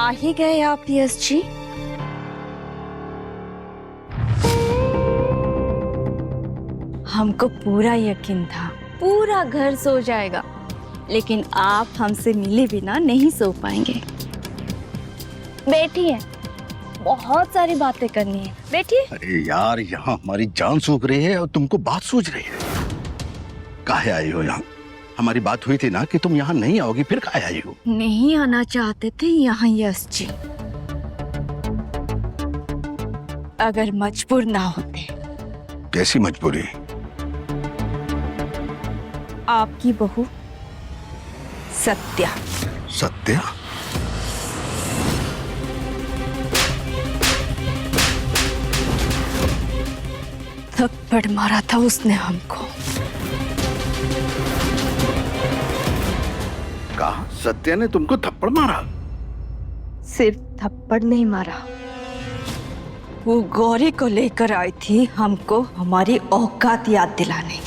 आ ही गए आप यश जी। हमको पूरा यकीन था पूरा घर सो जाएगा, लेकिन आप हमसे मिले बिना नहीं सो पाएंगे। बैठिए, बहुत सारी बातें करनी है, बैठिए। अरे यार, यहाँ हमारी जान सूख रही है और तुमको बात सूझ रही है। काहे आई हो यहाँ? हमारी बात हुई थी ना कि तुम यहाँ नहीं आओगी, फिर काहे आई हो? नहीं आना चाहते थे यहाँ यश जी, अगर मजबूर ना होते। कैसी मजबूरी? आपकी बहू सत्या। सत्या? थप्पड़ मारा था उसने हमको। कहा सत्या ने तुमको थप्पड़ मारा? सिर्फ थप्पड़ नहीं मारा, वो गौरी को लेकर आई थी हमको हमारी औकात याद दिलाने।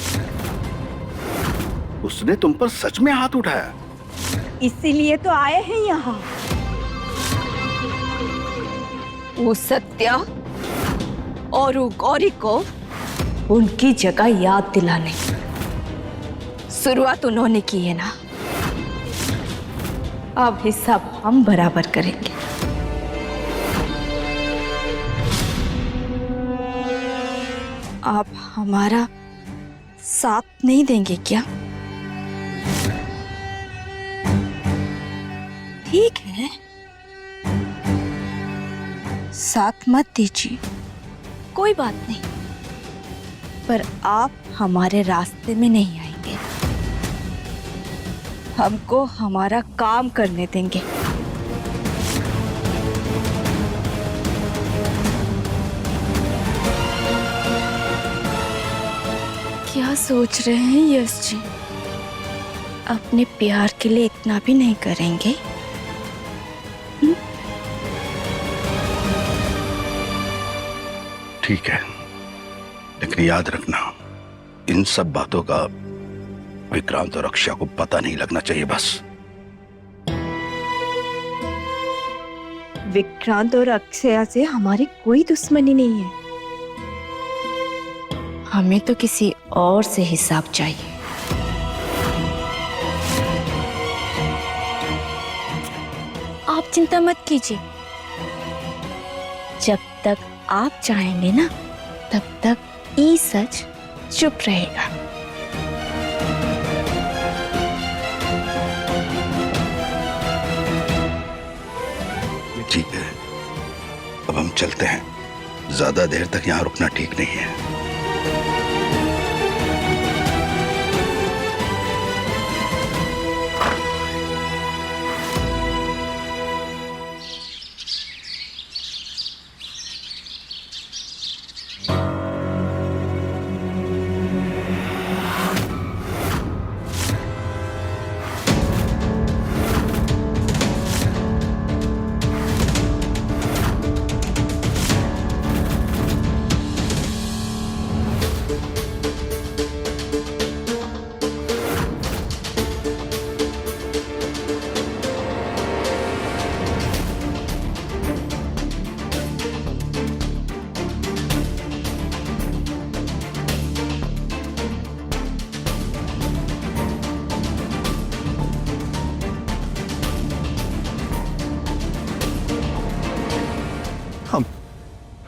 उसने तुम पर सच में हाथ उठाया? इसीलिए तो आए हैं यहाँ। वो सत्या और वो गौरी को उनकी जगह याद दिलाने। शुरुआत उन्होंने की है ना, अब हिसाब हम बराबर करेंगे। आप हमारा साथ नहीं देंगे क्या? ठीक है, साथ मत दीजिए, कोई बात नहीं, पर आप हमारे रास्ते में नहीं आएंगे। हमको हमारा काम करने देंगे। क्या सोच रहे हैं यश जी? अपने प्यार के लिए इतना भी नहीं करेंगे? ठीक है, लेकिन याद रखना, इन सब बातों का विक्रांत और अक्षय को पता नहीं लगना चाहिए बस। विक्रांत और अक्षय से हमारी कोई दुश्मनी नहीं है। हमें तो किसी और से हिसाब चाहिए। आप चिंता मत कीजिए, जब तक आप चाहेंगे ना, तब तक ये सच चुप रहेगा। ठीक है, अब हम चलते हैं। ज्यादा देर तक यहाँ रुकना ठीक नहीं है।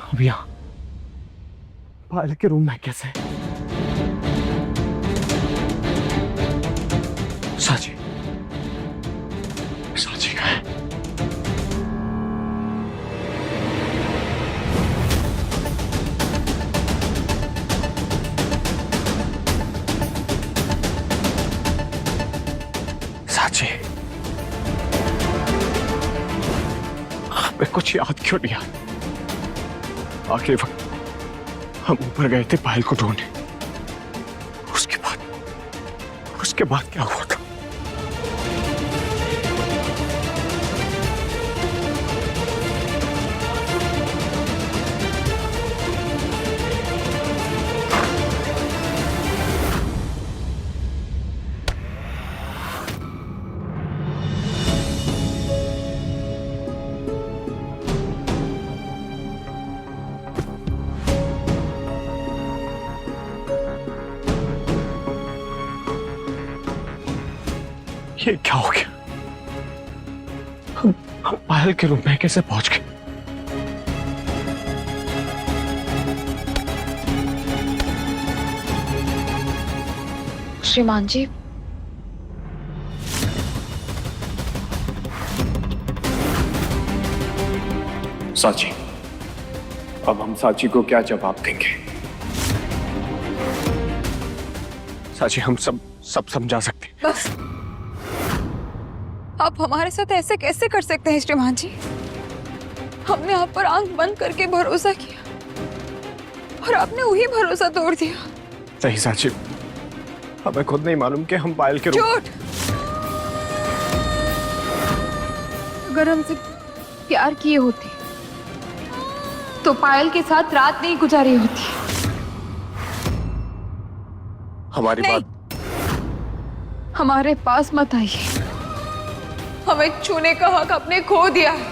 अब यहाँ पायल के रूम में कैसे? साची, साची का है? साची, हमें कुछ याद क्यों नहीं आया? आखिरी वक्त हम ऊपर गए थे पायल को ढूंढने। उसके बाद क्या हुआ था? ये क्या हो गया? हम पायल के रूम में कैसे पहुंच गए? श्रीमान जी, साची, अब हम साची को क्या जवाब देंगे? साची, हम सब समझा सकते हैं। बस आप हमारे साथ ऐसे कैसे कर सकते हैं श्रीमान जी? हमने आप पर आंख बंद करके भरोसा किया और आपने वही भरोसा तोड़ दिया। सही साची, हमें खुद नहीं मालूम कि हम पायल के रूम। झूठ! अगर हमसे प्यार किए होते तो पायल के साथ रात नहीं गुजारी होती। हमारी नहीं, बात हमारे पास मत आइए। हमें छूने का हक अपने खो दिया है।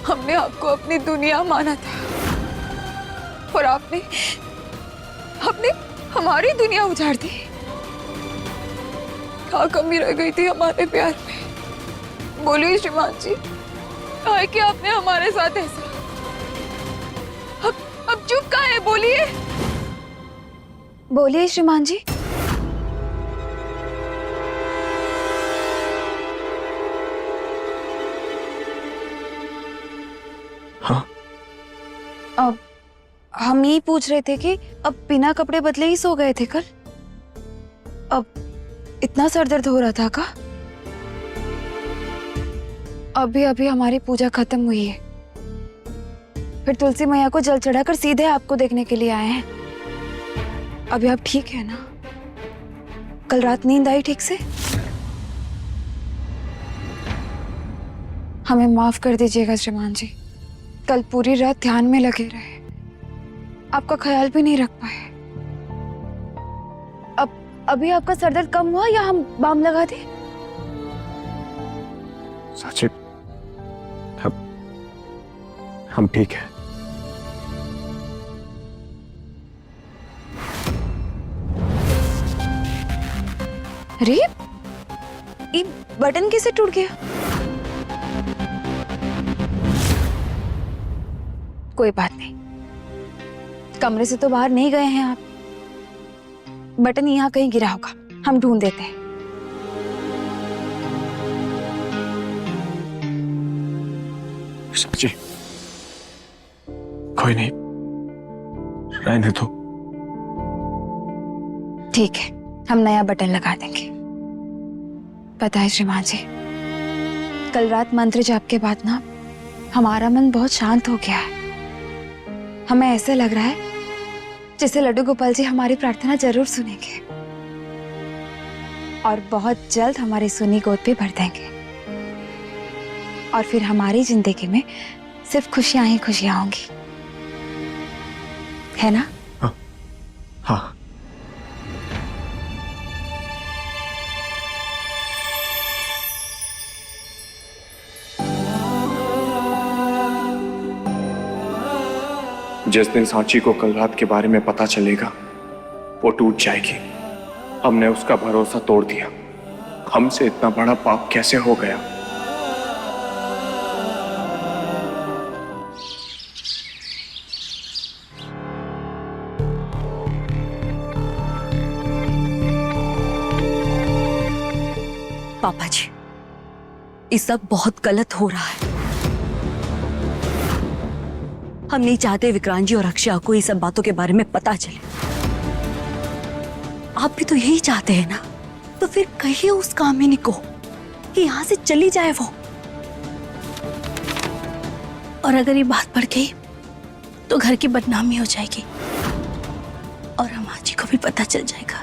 हमने आपको अपनी दुनिया माना था और आपने हमारी दुनिया उजाड़ दी। क्या कमी रह गई थी हमारे प्यार में? बोलिए श्रीमान जी, कहा है कि आपने हमारे साथ ऐसा? अब चुप कहाँ है? बोलिए, बोलिए श्रीमान जी। हाँ, अब हम यही पूछ रहे थे कि अब बिना कपड़े बदले ही सो गए थे कल? अब इतना सर दर्द हो रहा था का? अभी अभी हमारी पूजा खत्म हुई है, फिर तुलसी मैया को जल चढ़ाकर सीधे आपको देखने के लिए आए हैं। अभी आप ठीक है ना? कल रात नींद आई ठीक से? हमें माफ कर दीजिएगा श्रीमान जी, कल पूरी रात ध्यान में लगे रहे, आपका ख्याल भी नहीं रख पाए। अब अभी आपका सर दर्द कम हुआ या हम बाम लगा दें? साची, हम ठीक है। अरे ये बटन कैसे टूट गया? कोई बात नहीं, कमरे से तो बाहर नहीं गए हैं आप। बटन यहाँ कहीं गिरा होगा, हम ढूंढ देते हैं। साची, कोई नहीं, रहने दो। ठीक है, हम नया बटन लगा देंगे। पता है श्रीमान जी, कल रात मंत्र जाप के बाद ना हमारा मन बहुत शांत हो गया है। हमें ऐसे लग रहा है जैसे लड्डू गोपाल जी हमारी प्रार्थना जरूर सुनेंगे और बहुत जल्द हमारी सुनी गोद पे भर देंगे और फिर हमारी जिंदगी में सिर्फ खुशियां ही खुशियां होंगी, है ना? हाँ, हाँ। जिस दिन सांची को कल रात के बारे में पता चलेगा वो टूट जाएगी। हमने उसका भरोसा तोड़ दिया। हमसे इतना बड़ा पाप कैसे हो गया? पापा जी, ये सब बहुत गलत हो रहा है। हम नहीं चाहते विक्रांत जी और अक्षय को ये सब बातों के बारे में पता चले। आप भी तो यही चाहते हैं ना? तो फिर कहिए उस कामिनी को कि यहाँ से चली जाए वो। और अगर ये बात बढ़ गई तो घर की बदनामी हो जाएगी और अम्मा जी को भी पता चल जाएगा।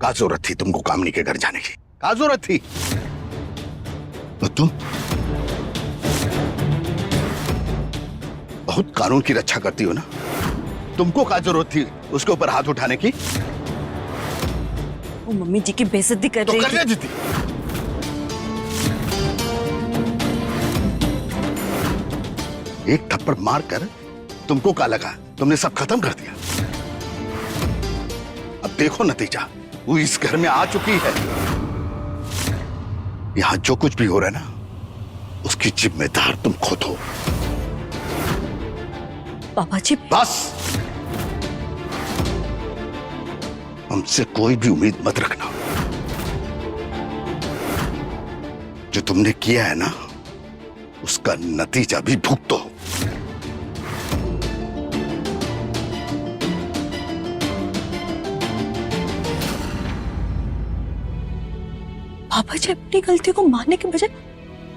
क्या जरूरत थी तुमको कामनी के घर जाने की? क्या जरूरत थी? और तुम बहुत कानून की रक्षा करती हो ना? तुमको क्या जरूरत थी उसके ऊपर हाथ उठाने की? वो मम्मी जी की बेइज्जती कर रही थी। करने देती। एक थप्पड़ मारकर तुमको क्या लगा तुमने सब खत्म कर दिया? अब देखो नतीजा, वो इस घर में आ चुकी है। यहां जो कुछ भी हो रहा है ना, उसकी जिम्मेदार तुम खुद हो। पापा जी बस, हमसे कोई भी उम्मीद मत रखना। जो तुमने किया है ना, उसका नतीजा भी भुगतो। पापा जी अपनी गलती को मानने के बजाय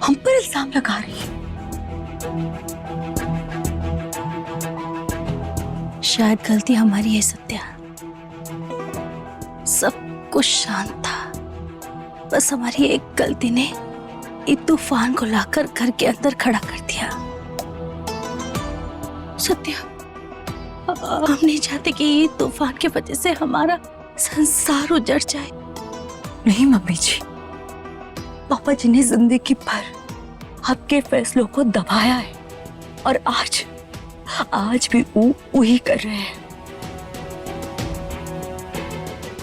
हम पर इल्जाम लगा रही है। शायद गलती हमारी है सत्या। सब कुछ शांत था, बस हमारी एक गलती ने इस तूफान को लाकर घर के अंदर खड़ा कर दिया। सत्या, हम नहीं चाहते कि ये तूफान की वजह से हमारा संसार उजड़ जाए। नहीं मम्मी जी, पापा जी ने जिंदगी भर आपके फैसलों को दबाया है और आज भी वो वही कर रहे हैं।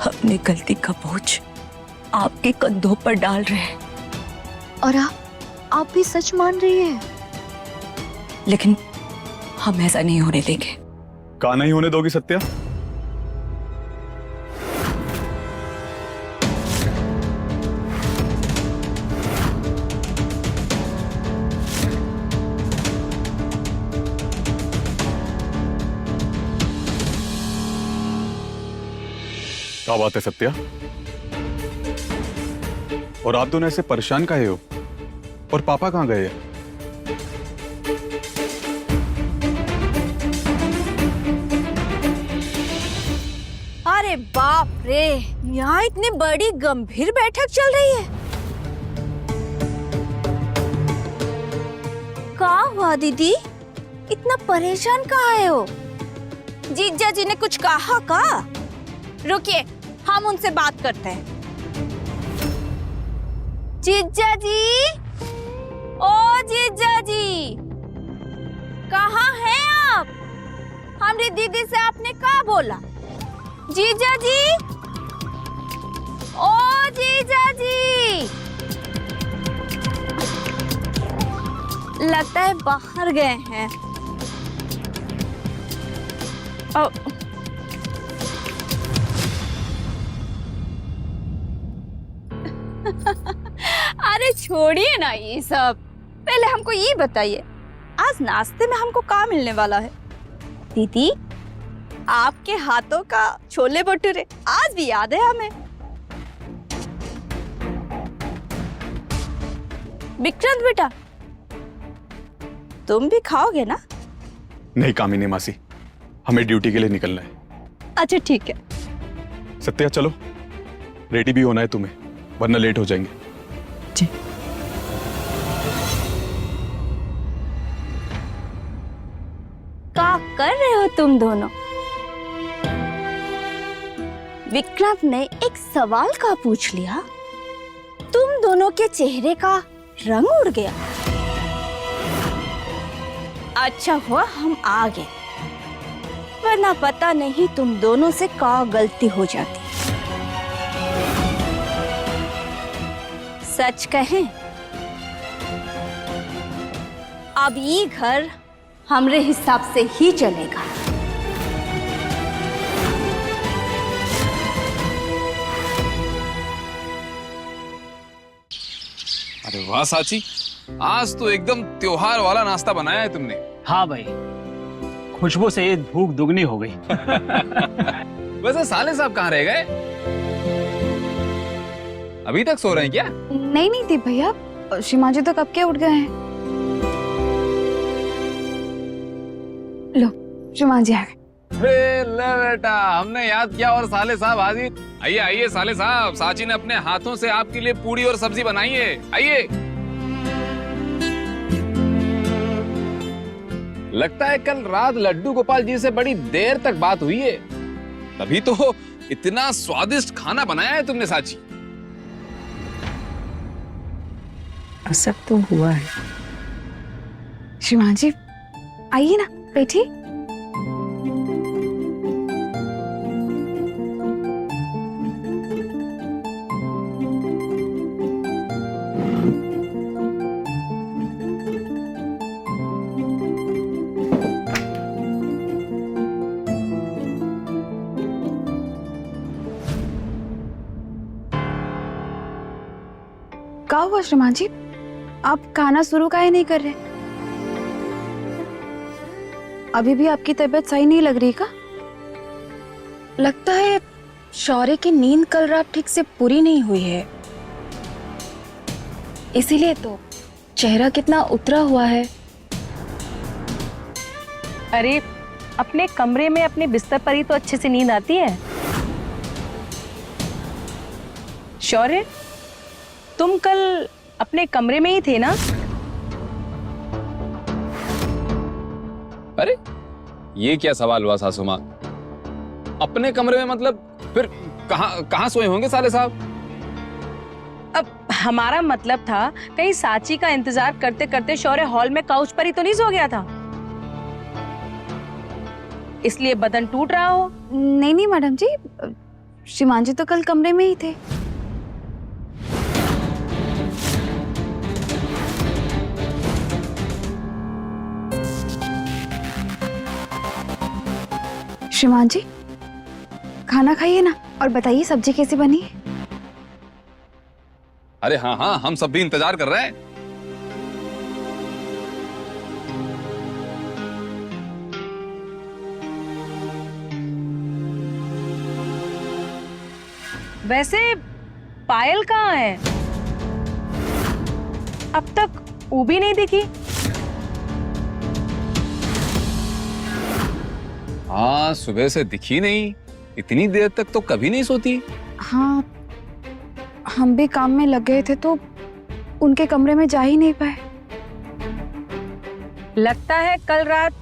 अपनी गलती का बोझ आपके कंधों पर डाल रहे हैं। और आप भी सच मान रही है? लेकिन हम ऐसा नहीं होने देंगे। कहा नहीं होने दोगी सत्या? क्या बात है सत्या? और आप दोनों ऐसे परेशान काहे हो? और पापा कहाँ गए हैं? अरे बाप रे, यहाँ इतनी बड़ी गंभीर बैठक चल रही है। क्या हुआ दीदी, इतना परेशान कहाँ है हो? जीजा जी ने कुछ कहा का? रुकिए, हम उनसे बात करते हैं। जीजा जी, ओ जीजा जी, कहाँ हैं आप? हमारी दीदी से आपने क्या बोला? जीजा जी, ओ जीजा जी, लगता है बाहर गए हैं। अरे छोड़िए ना ये सब, पहले हमको ये बताइए, आज नाश्ते में हमको क्या मिलने वाला है? दीदी, आपके हाथों का छोले भटूरे आज भी याद है हमें। विक्रांत बेटा, तुम भी खाओगे ना? नहीं कामिनी मासी, हमें ड्यूटी के लिए निकलना है। अच्छा ठीक है। सत्या चलो, रेडी भी होना है तुम्हें, वरना लेट हो जाएंगे। जी। क्या कर रहे हो तुम दोनों? विक्रांत ने एक सवाल का पूछ लिया, तुम दोनों के चेहरे का रंग उड़ गया। अच्छा हुआ हम आ गए, वरना पता नहीं तुम दोनों से क्या गलती हो जाती। सच कहें, अब ये घर हमरे हिसाब से ही चलेगा। अरे वाह साची, आज तो एकदम त्योहार वाला नाश्ता बनाया है तुमने। हाँ भाई, खुशबू से ये भूख दुगनी हो गई। वैसे साले साहब कहाँ रह गए? अभी तक सो रहे हैं क्या? नहीं दीप भैया, शिमा जी तो कब के उठ गए हैं। लो, शिमा जी आ गए। ले बेटा, हमने याद किया और साले साहब हाजिर। आइए आइए साले साहब, साची ने अपने हाथों से आपके लिए पूड़ी और सब्जी बनाई है। आइए। लगता है कल रात लड्डू गोपाल जी से बड़ी देर तक बात हुई है, तभी तो इतना स्वादिष्ट खाना बनाया है तुमने साची। सब तो हुआ है। शिमा जी, आइए ना, बैठिए। क्या हुआ श्रीमान जी, आप खाना शुरू काहे नहीं कर रहे? अभी भी आपकी तबीयत सही नहीं लग रही का? लगता है शौर्य की नींद कल रात ठीक से पूरी नहीं हुई है, इसीलिए तो चेहरा कितना उतरा हुआ है। अरे अपने कमरे में अपने बिस्तर पर ही तो अच्छे से नींद आती है। शौर्य, तुम कल अपने कमरे में ही थे ना? अरे ये क्या सवाल हुआ सासू माँ? अपने कमरे में मतलब फिर कहाँ सोए होंगे साले साहब? अब हमारा मतलब था कहीं साची का इंतजार करते करते शौर्य हॉल में काउच पर ही तो नहीं सो गया था, इसलिए बदन टूट रहा हो। नहीं नहीं मैडम जी, श्रीमान जी तो कल कमरे में ही थे। श्रीमान जी, खाना खाइए ना और बताइए सब्जी कैसी बनी है। अरे हाँ हाँ, हम सब भी इंतजार कर रहे हैं। वैसे पायल कहाँ है? अब तक वो भी नहीं दिखी। हाँ, सुबह से दिखी नहीं, इतनी देर तक तो कभी नहीं सोती। हाँ, हम भी काम में लग गए थे तो उनके कमरे में जा ही नहीं पाए। लगता है कल रात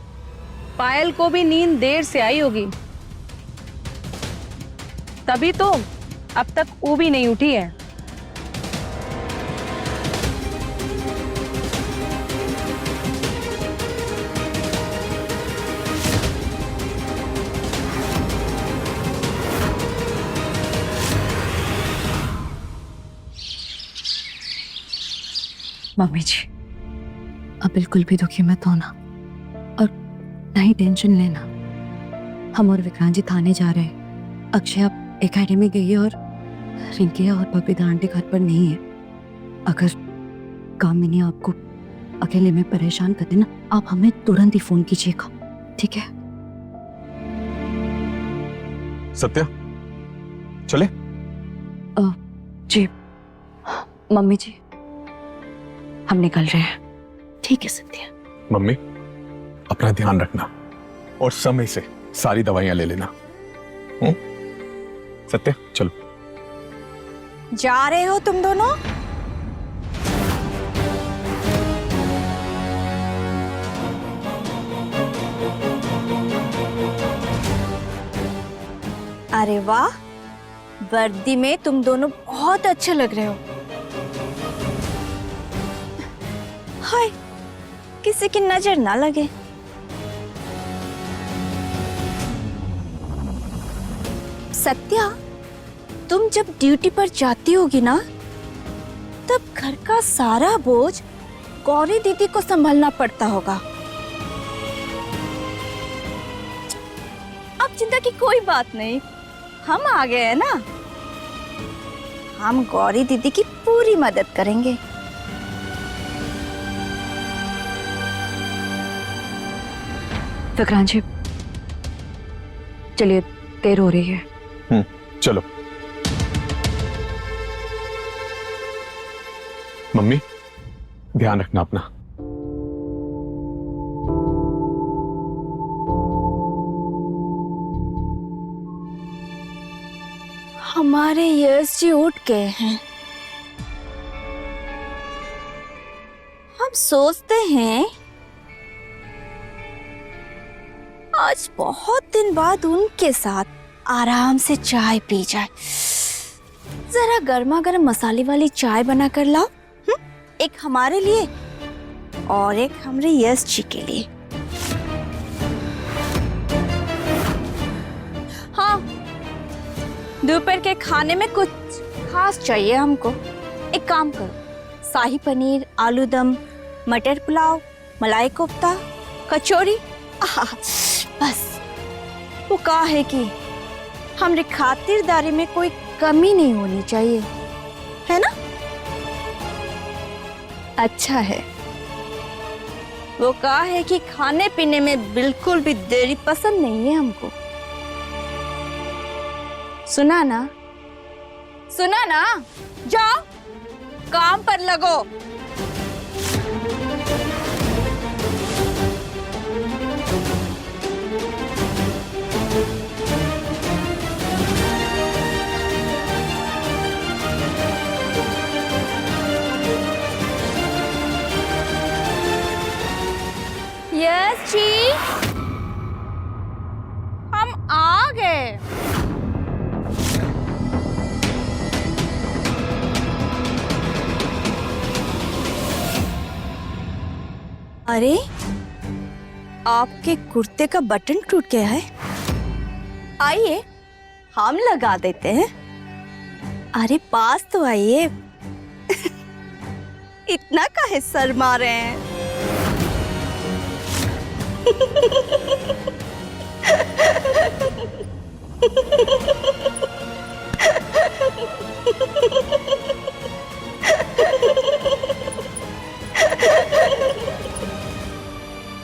पायल को भी नींद देर से आई होगी, तभी तो अब तक वो भी नहीं उठी है। मम्मी जी, अब बिल्कुल भी दुखी मत होना और ना ही टेंशन लेना। हम और विक्रांत जी थाने जा रहे हैं। अक्षय अब एकेडमी गई है और रिंकी और बबीता आंटी घर पर नहीं है। अगर कामिनी आपको अकेले में परेशान कर देना, आप हमें तुरंत ही फोन कीजिएगा, ठीक है? सत्या, चले? जी मम्मी जी, हम निकल रहे हैं। ठीक है सत्या। मम्मी, अपना ध्यान रखना और समय से सारी दवाइयां ले लेना। सत्या, चलो। जा रहे हो तुम दोनों? अरे वाह, वर्दी में तुम दोनों बहुत अच्छे लग रहे हो। हाय, किसी की नजर ना लगे। सत्या, तुम जब ड्यूटी पर जाती होगी ना, तब घर का सारा बोझ गौरी दीदी को संभालना पड़ता होगा। अब चिंता की कोई बात नहीं, हम आ गए हैं ना। हम गौरी दीदी की पूरी मदद करेंगे। विक्रांत जी, चलिए, देर हो रही है। चलो। मम्मी, ध्यान रखना अपना। हमारे यश जी उठ गए हैं। हम सोचते हैं आज बहुत दिन बाद उनके साथ आराम से चाय पी जाए। जरा गर्मा गर्म मसाले वाली चाय बना कर लाओ, एक हमारे लिए और एक हमारे यश जी के लिए। दोपहर के खाने में कुछ खास चाहिए हमको। एक काम करो, शाही पनीर, आलू दम, मटर पुलाव, मलाई कोफ्ता, कचौरी। आहा, बस वो कहा है कि हमरे खातिरदारी में कोई कमी नहीं होनी चाहिए, है ना? अच्छा है। वो कहा है कि खाने पीने में बिल्कुल भी देरी पसंद नहीं है हमको। सुना ना? सुना ना? जाओ काम पर लगो। यस जी, हम आ गए। अरे, आपके कुर्ते का बटन टूट गया है। आइए, हम लगा देते हैं। अरे पास तो आइए। इतना काहे शर्मा रहे हैं?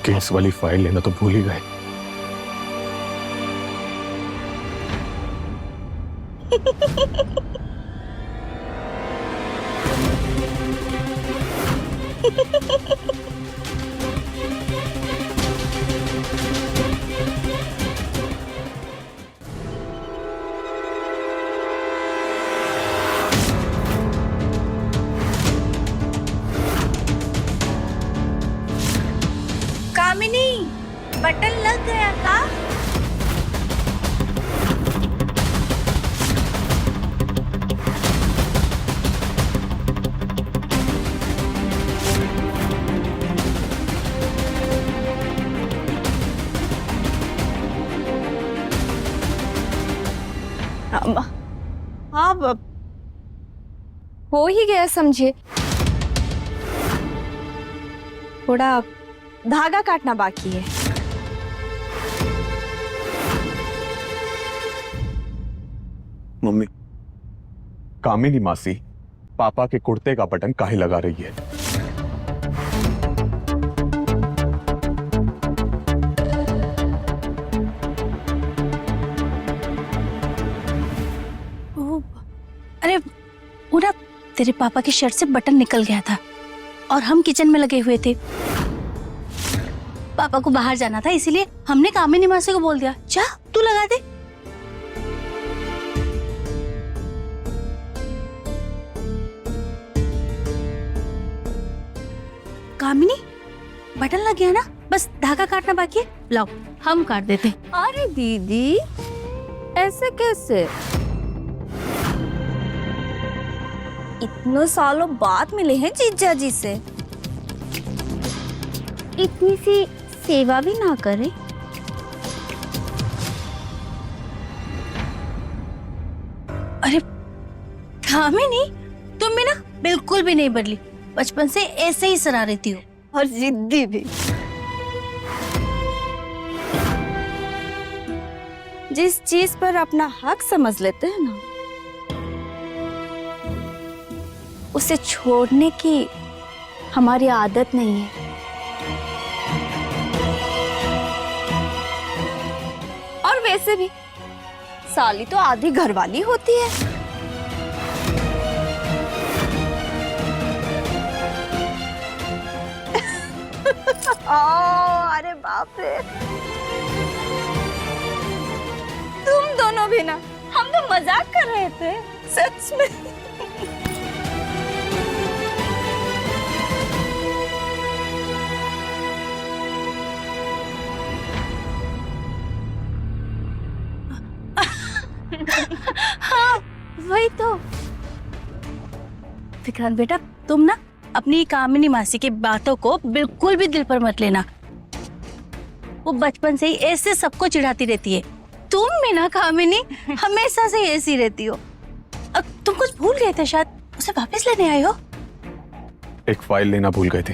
केस वाली फाइल लेना तो भूल ही गए। कामिनी, बटन लग गया का? हाँ, हो ही गया समझे। थोड़ा धागा काटना बाकी है। मम्मी, कामिनी मासी पापा के कुर्ते का बटन काहे लगा रही है? अरे वो ना तेरे पापा की शर्ट से बटन निकल गया था और हम किचन में लगे हुए थे। पापा को बाहर जाना था, इसीलिए हमने कामिनी मासी को बोल दिया, जा तू लगा दे। कामिनी, बटन लग गया ना, बस धागा काटना बाकी है। लाओ हम काट देते। अरे दीदी, ऐसे कैसे? इतने सालों बाद मिले हैं जीजा जी से, इतनी सी सेवा भी ना करे। अरे कामिनी, तुम भी ना बिल्कुल भी नहीं बदली, बचपन से ऐसे ही शरारती हो और जिद्दी भी। जिस चीज पर अपना हक समझ लेते हैं ना, उसे छोड़ने की हमारी आदत नहीं है। और वैसे भी साली तो आधी घरवाली होती है। अरे बाप रे, तुम दोनों भी ना, हम तो मजाक कर रहे थे सच में। हाँ वही तो। विक्रांत बेटा, तुम ना अपनी कामिनी मासी की बातों को बिल्कुल भी दिल पर मत लेना। वो बचपन से ही ऐसे सबको चिढ़ाती रहती है, तुम मीना कामिनी हमेशा से ऐसी रहती हो। अब तुम कुछ भूल गए थे शायद, उसे वापस लेने आए हो। एक फाइल लेना भूल गए थे।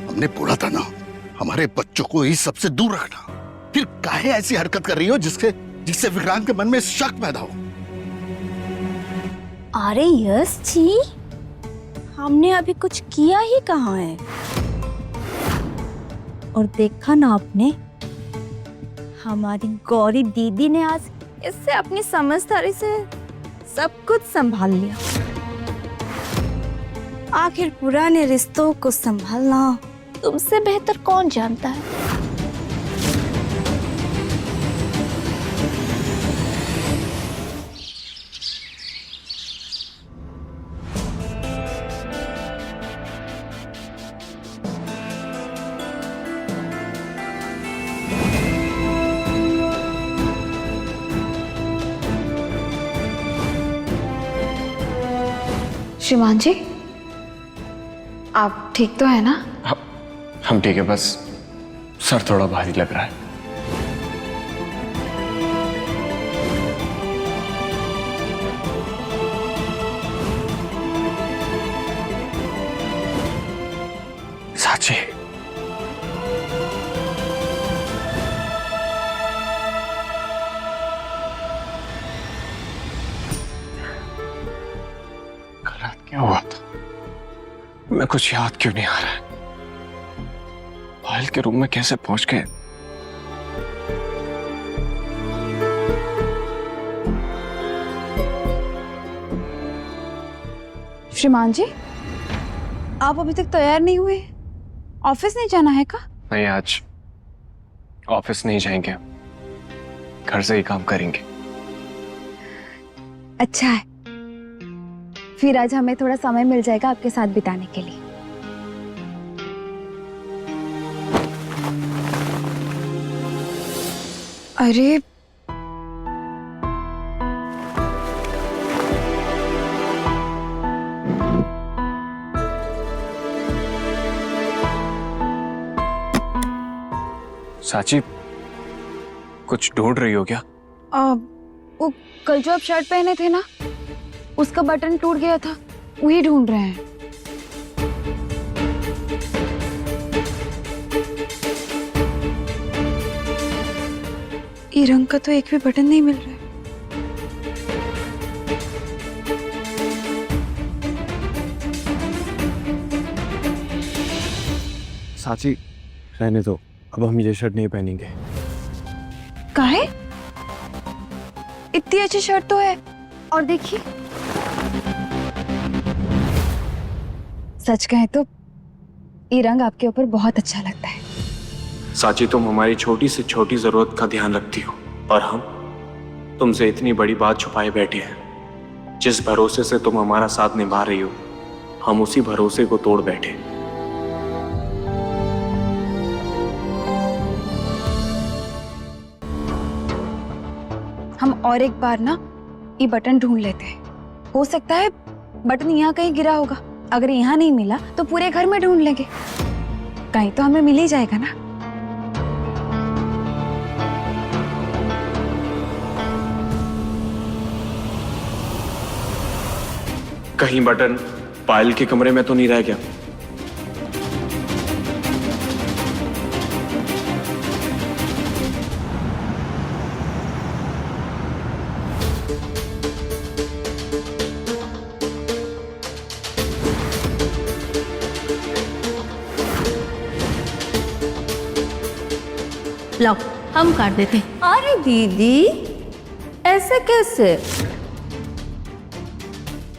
हमने बोला था ना हमारे बच्चों को इस सबसे दूर रखना, फिर काहे ऐसी हरकत कर रही हो जिससे विक्रांत के मन में शक पैदा हो। अरे यश जी, हमने अभी कुछ किया ही कहाँ है। और देखा ना आपने, हमारी गौरी दीदी ने आज इससे अपनी समझदारी से सब कुछ संभाल लिया। आखिर पुराने रिश्तों को संभालना तुमसे बेहतर कौन जानता है। श्रीमान जी, आप ठीक तो है ना? हम ठीक है, बस सर थोड़ा भारी लग रहा है। साची, कल रात क्या हुआ था? मैं कुछ याद क्यों नहीं आ रहा है? पायल के रूम में कैसे पहुंच गए? श्रीमान जी, आप अभी तक तैयार नहीं हुए? ऑफिस नहीं जाना है का? नहीं, आज ऑफिस नहीं जाएंगे, घर से ही काम करेंगे। अच्छा है, फिर आज हमें थोड़ा समय मिल जाएगा आपके साथ बिताने के लिए। अरे साची, कुछ ढूंढ रही हो क्या? वो कल जो आप शर्ट पहने थे ना, उसका बटन टूट गया था, वही ढूंढ रहे हैं। ये रंग का तो एक भी बटन नहीं मिल रहा है। साची, रहने दो, अब हम ये शर्ट नहीं पहनेंगे। काहे? इतनी अच्छी शर्ट तो है, और देखिए, सच कहें तो ये रंग आपके ऊपर बहुत अच्छा लगता है। साची, तुम हमारी छोटी से छोटी जरूरत का ध्यान रखती हो, और हम तुमसे इतनी बड़ी बात छुपाए बैठे हैं। जिस भरोसे से तुम हमारा साथ निभा रही हो, हम उसी भरोसे को तोड़ बैठे। हम और एक बार ना ये बटन ढूंढ लेते हैं। हो सकता है बटन यहाँ कहीं गिरा होगा। अगर यहाँ नहीं मिला तो पूरे घर में ढूंढ लेंगे, कहीं तो हमें मिल ही जाएगा ना। कहीं बटन पायल के कमरे में तो नहीं रह गया? लाओ हम काट देते। अरे दीदी, ऐसे कैसे?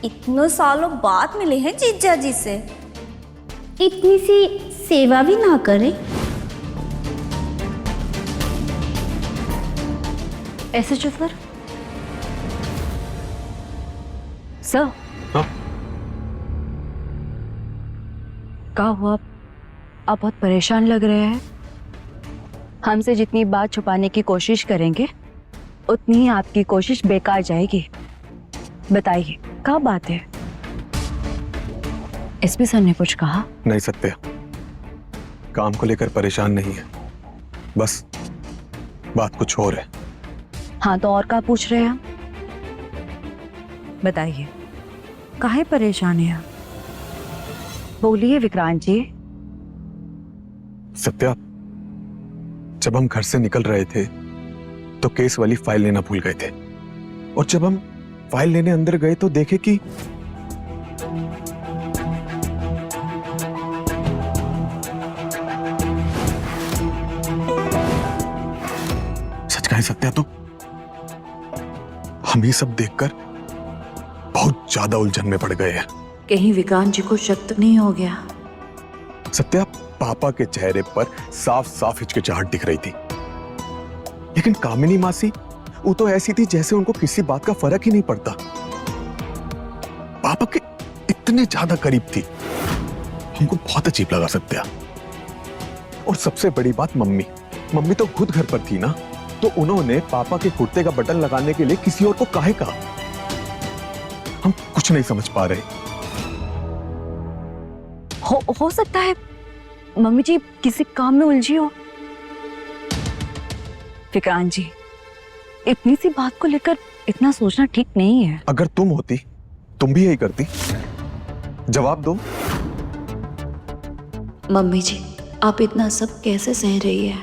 इतने सालों बाद मिले हैं जीजा जी से, इतनी सी सेवा भी ना करें। ऐसे सर सर क्या हुआ? आप बहुत परेशान लग रहे हैं। हमसे जितनी बात छुपाने की कोशिश करेंगे उतनी ही आपकी कोशिश बेकार जाएगी। बताइए क्या बात है? एसपी सर ने कुछ कहा? नहीं सत्या, काम को लेकर परेशान नहीं है, बस बात कुछ और है। हाँ तो और क्या पूछ रहे हैं आप? बताइए, काहे परेशान है आप? बोलिए विक्रांत जी। सत्या, जब हम घर से निकल रहे थे तो केस वाली फाइल लेना भूल गए थे, और जब हम फाइल लेने अंदर गए तो देखे कि सच कहें सत्या तो हम ये सब देखकर बहुत ज्यादा उलझन में पड़ गए हैं। कहीं विक्रांत जी को शक तो नहीं हो गया? सत्या, पापा के चेहरे पर साफ साफ हिचकिचाहट दिख रही थी, लेकिन कामिनी मासी वो तो ऐसी थी जैसे उनको किसी बात का फर्क ही नहीं पड़ता। पापा के इतने ज्यादा करीब थी, हमको बहुत अजीब लगा सत्या। और सबसे बड़ी बात, मम्मी तो खुद घर पर थी ना, तो उन्होंने पापा के कुर्ते का बटन लगाने के लिए किसी और को काहे कहा? हम कुछ नहीं समझ पा रहे। हो सकता है मम्मी जी किसी काम में उलझी हो। विक्रांत जी, इतनी सी बात को लेकर इतना सोचना ठीक नहीं है। अगर तुम होती, तुम भी यही करती? जवाब दो। मम्मी जी, आप इतना सब कैसे सह रही है?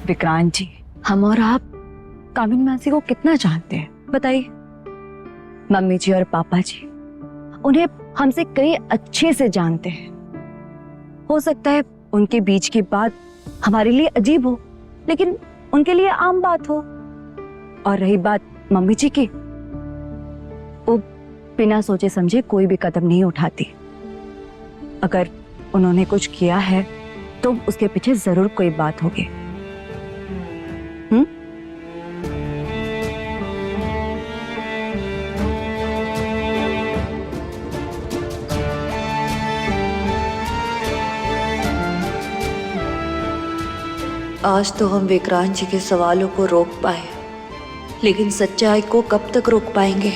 विक्रांत जी, हम और आप कामिनी मासी को कितना जानते हैं बताइए? मम्मी जी और पापा जी उन्हें हमसे कई अच्छे से जानते हैं। हो सकता है उनके बीच की बात हमारे लिए अजीब हो, लेकिन उनके लिए आम बात हो। और रही बात मम्मी जी की, वो बिना सोचे समझे कोई भी कदम नहीं उठाती। अगर उन्होंने कुछ किया है तो उसके पीछे जरूर कोई बात होगी। आज तो हम विक्रांत जी के सवालों को रोक पाए, लेकिन सच्चाई को कब तक रोक पाएंगे?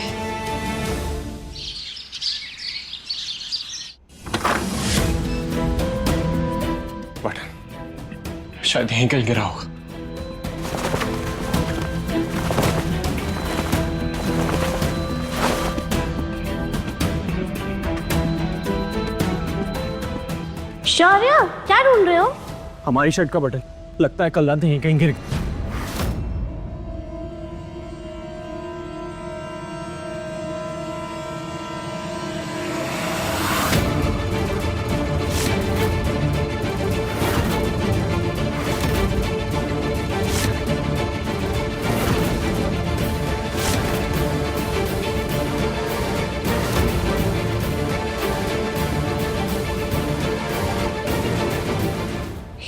बटन शायद यहीं कहीं गिरा होगा। शौर्य, क्या ढूंढ रहे हो? हमारी शर्ट का बटन लगता है कल रात यहीं कहीं गिर गया।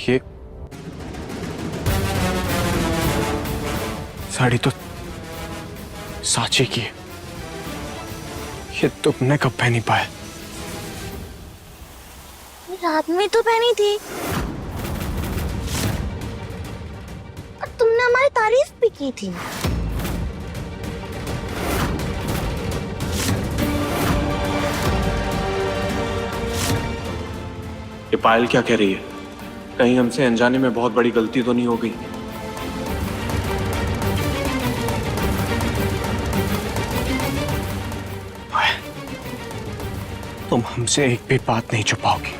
ये साड़ी तो साची की है। ये तुमने कब पहनी पाया? रात में तो पहनी थी और तुमने हमारी तारीफ भी की थी। ये पायल क्या कह रही है? कहीं हमसे अनजाने में बहुत बड़ी गलती तो नहीं हो गई? तुम हमसे एक भी बात नहीं छुपाओगी।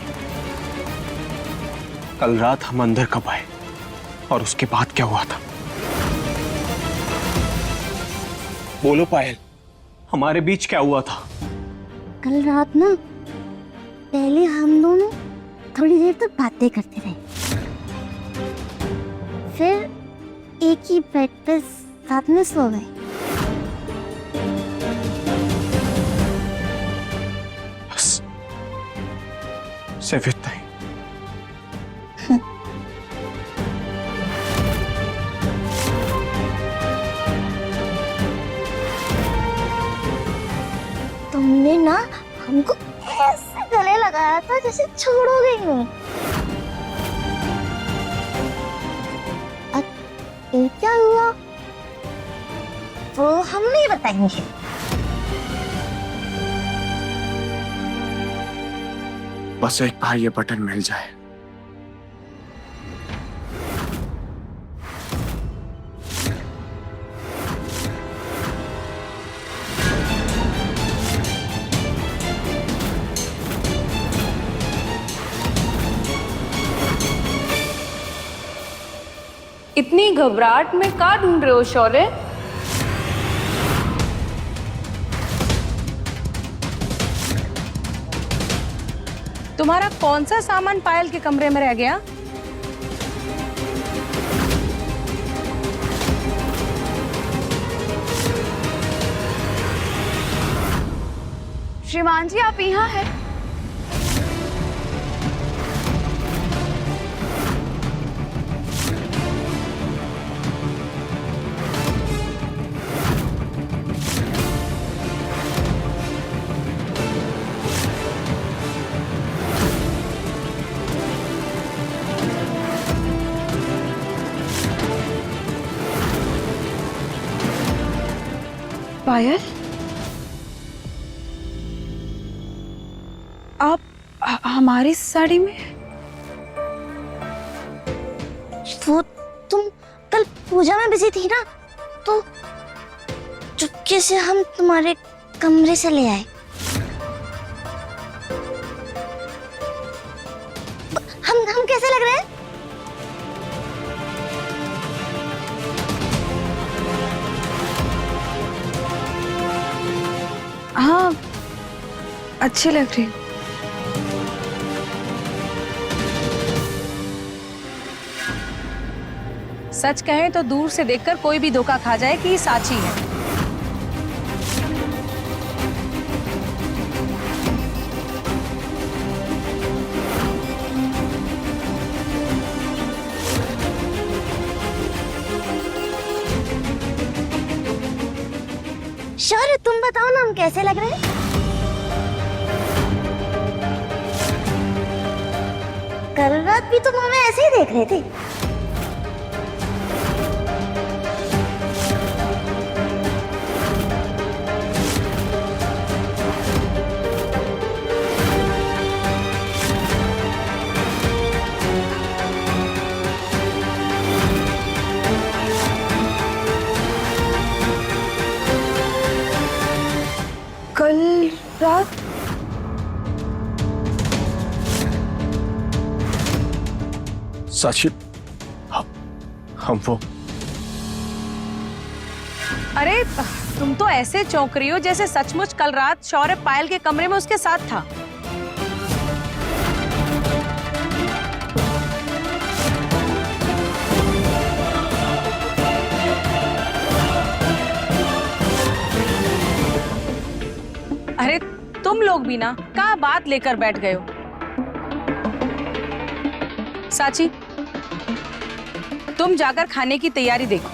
कल रात हम अंदर कब आए और उसके बाद क्या हुआ था? बोलो पायल, हमारे बीच क्या हुआ था? कल रात ना, पहले हम दोनों थोड़ी देर तक बातें करते रहे, फिर एक ही बेड पे साथ में सो गए। बस सिर्फ इतना ही। तुमने ना हमको ऐसे गले लगाया था जैसे छोड़ोगे ही नहीं। अब ये क्या हुआ वो हम नहीं बताएंगे। बस एक बार ये बटन मिल जाए। इतनी घबराहट में क्या ढूंढ रहे हो शौर्य? तुम्हारा कौन सा सामान पायल के कमरे में रह गया? श्रीमान जी आप यहाँ हैं? पायल, आप हमारी साड़ी में? वो तुम कल पूजा में बिजी थी ना, तो चुपके से हम तुम्हारे कमरे से ले आए। हम कैसे लग रहे हैं? हाँ, अच्छी लग रही। सच कहें तो दूर से देखकर कोई भी धोखा खा जाए कि ये साची है। शौर्य तुम बताओ ना, हम कैसे लग रहे हैं? कल रात भी तुम हमें ऐसे ही देख रहे थे। कल रात साची, हम वो। अरे तुम तो ऐसे चौंक रही हो जैसे सचमुच कल रात शौर्य पायल के कमरे में उसके साथ था। अरे तुम लोग भी ना क्या बात लेकर बैठ गए हो? साची, तुम जाकर खाने की तैयारी देखो।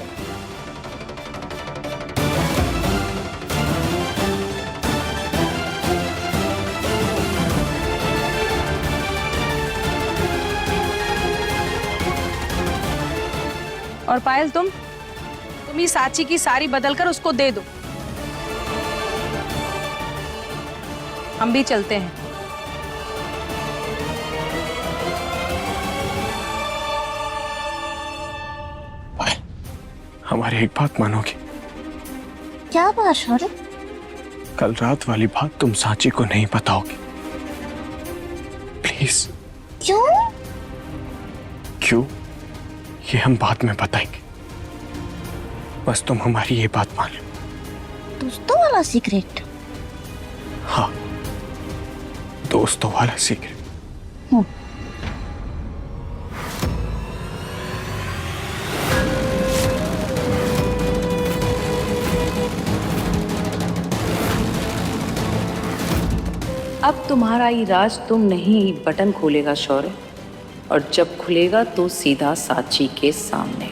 और पायल, तुम ही साची की साड़ी बदलकर उसको दे दो। हम भी चलते हैं। हमारी एक बात मानोगी? क्या बात शौर्य? कल रात वाली बात तुम साची को नहीं बताओगी, प्लीज। क्यों? क्यों ये हम बाद में बताएंगे, बस तुम हमारी ये बात मान लो। दोस्तों वाला सीक्रेट? हाँ, दोस्तों वाला सीक्रेट। अब तुम्हारा ये राज तुम नहीं बटन खोलेगा शौर्य, और जब खुलेगा तो सीधा साची के सामने।